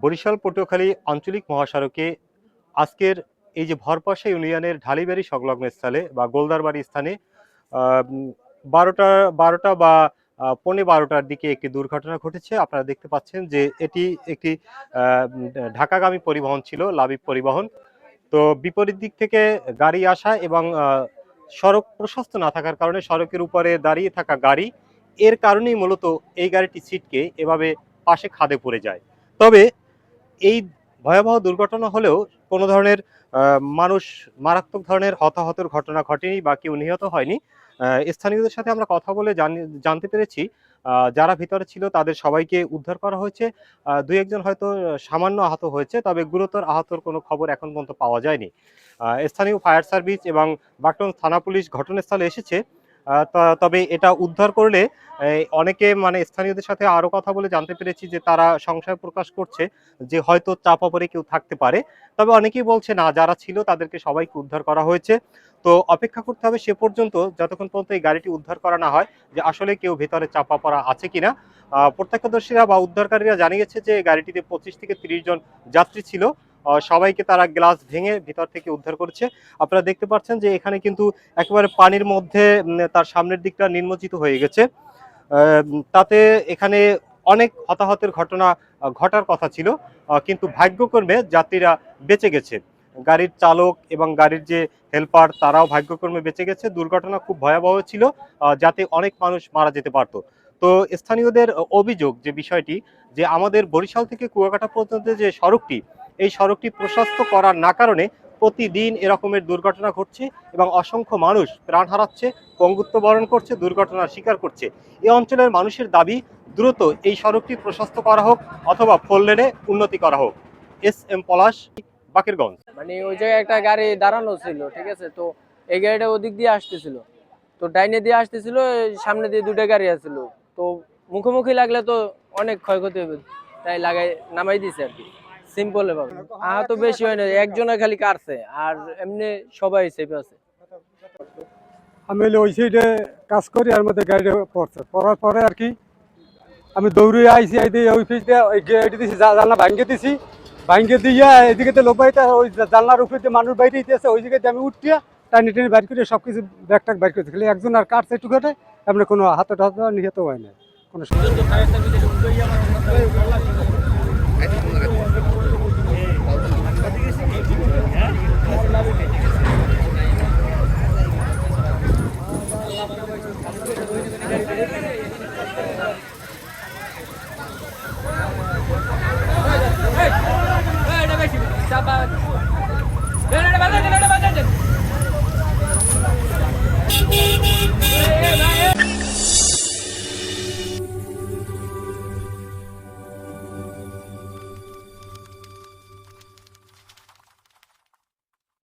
বরিশাল পটুয়াখালী আঞ্চলিক মহাসড়কে আজকের এই যে ভরপাশা ইউনিয়নের ঢালিবাড়ি সংলগ্ন স্থলে বা গোলদারবাড়ি স্থানে আহ, উম, বারোটা বারোটা বা পৌনে 12টার দিকে একটি দুর্ঘটনা ঘটেছে। আপনারা দেখতে পাচ্ছেন যে এটি একটি ঢাকাগামী পরিবহন ছিল, লাবিব পরিবহন। তো বিপরীত দিক থেকে গাড়ি আসা এবং সড়ক প্রশস্ত না থাকার কারণে সড়কের উপরে দাঁড়িয়ে থাকা গাড়ি, এর কারণেই মূলত এই গাড়িটি ছিটকে এভাবে পাশে খাদে পড়ে যায়। তবে এই ভয়াবহ দুর্ঘটনা হলেও কোনো ধরনের মানুষ মারাত্মক ধরনের হতাহতের ঘটনা ঘটেনি বা কেউ নিহত হয়নি। স্থানীয়দের সাথে আমরা কথা বলে জানতে পেরেছি যারা ভিতরে ছিল তাদের সবাইকে উদ্ধার করা হয়েছে। দুই একজন হয়তো সামান্য আহত হয়েছে, তবে গুরুতর আহতর কোনো খবর এখন পর্যন্ত পাওয়া যায়নি। স্থানীয় ফায়ার সার্ভিস এবং বাকটন থানা পুলিশ ঘটনাস্থলে এসেছে। তবে এটা উদ্ধার করলে অনেকে মানে স্থানীয়দের সাথে আরো কথা বলে জানতে পেরেছি যে তারা সংশয় প্রকাশ করছে যে হয়তো চাপা পড়ে কেউ থাকতে পারে। তবে অনেকেই বলছে না, যারা ছিল তাদেরকে সবাইকে উদ্ধার করা হয়েছে। তো অপেক্ষা করতে হবে সে পর্যন্ত, যতক্ষণ পর্যন্ত এই গাড়িটি উদ্ধার করা না হয়, যে আসলে কেউ ভেতরে চাপা পড়া আছে কিনা। প্রত্যক্ষদর্শীরা বা উদ্ধারকারীরা জানিয়েছে যে গাড়িটিতে 25 থেকে 30 জন যাত্রী ছিল। সবাইকে তারা গ্লাস ভেঙে ভিতর থেকে উদ্ধার করেছে। আপনারা দেখতে পাচ্ছেন যে এখানে কিন্তু একেবারে পানির মধ্যে তার সামনের দিকটা নিমজ্জিত হয়ে গেছে। তাতে এখানে অনেক হতাহতের ঘটনা ঘটার কথা ছিল, কিন্তু ভাগ্যক্রমে যাত্রীরা বেঁচে গেছে। গাড়ির চালক এবং গাড়ির যে হেল্পার তারাও ভাগ্যক্রমে বেঁচে গেছে। দুর্ঘটনা খুব ভয়াবহ ছিল, যাতে অনেক মানুষ মারা যেতে পারত। তো স্থানীয়দের অভিযোগ যে বিষয়টি, যে আমাদের বরিশাল থেকে কুয়াকাটা পর্যন্ত যে সড়কটি, এই সড়কটি প্রশস্ত করার না কারণে প্রতিদিন এরকমের দুর্ঘটনা ঘটছে এবং অসংখ্য মানুষ প্রাণ হারাচ্ছে, পঙ্গুত্ব বরণ করছে, দুর্ঘটনার শিকার করছে। এই অঞ্চলের মানুষের দাবি দ্রুত এই সড়কটি প্রশস্ত করা হোক অথবা ফোর লেনে উন্নতি করা হোক। এস পলাশ, বাকেরগঞ্জ। মানে ওই জায়গায় একটা গাড়ি দাঁড়ানো ছিল, ঠিক আছে। তো এই গাড়িটা ওদিক দিয়ে আসতেছিল, তো ডাইনে দিয়ে আসতেছিল, সামনে দিয়ে দুটো গাড়ি আসছিল। তো মুখোমুখি লাগলে তো অনেক ক্ষয়ক্ষতি হবে, তাই লাগাই নামাই দিছে আর কি, সিম্পল ভাবে। আহত বেশি হয় না, একজনের খালি কাটছে, আর এমনি সবাই সেফ আছে। আমি ওই সাইডে কাজ করি, আর মধ্যে গাড়িটা পড়ছে, পড়ার পরে আর কি আমি দৌড়ে আইসি, ওই ফিস দিয়ে ওই গেট দিছি, জানলা ভাঙ্গে দিছি, ভাঙ্গে দিয়ে এদিকে লোবাইতে ওই জানলার উপরে যে মানুষ বাইরে দিতেছে, ওই দিকে আমি উঠিয়া টানি টানি বাইর করে সব কিছু ব্যাগ ট্যাগ বাইর করতে, খালি একজন আর কাটছে একটু ঘটে, এমনি কোনো হাতে টাতে নিহত হয় না কোনো সমস্যা।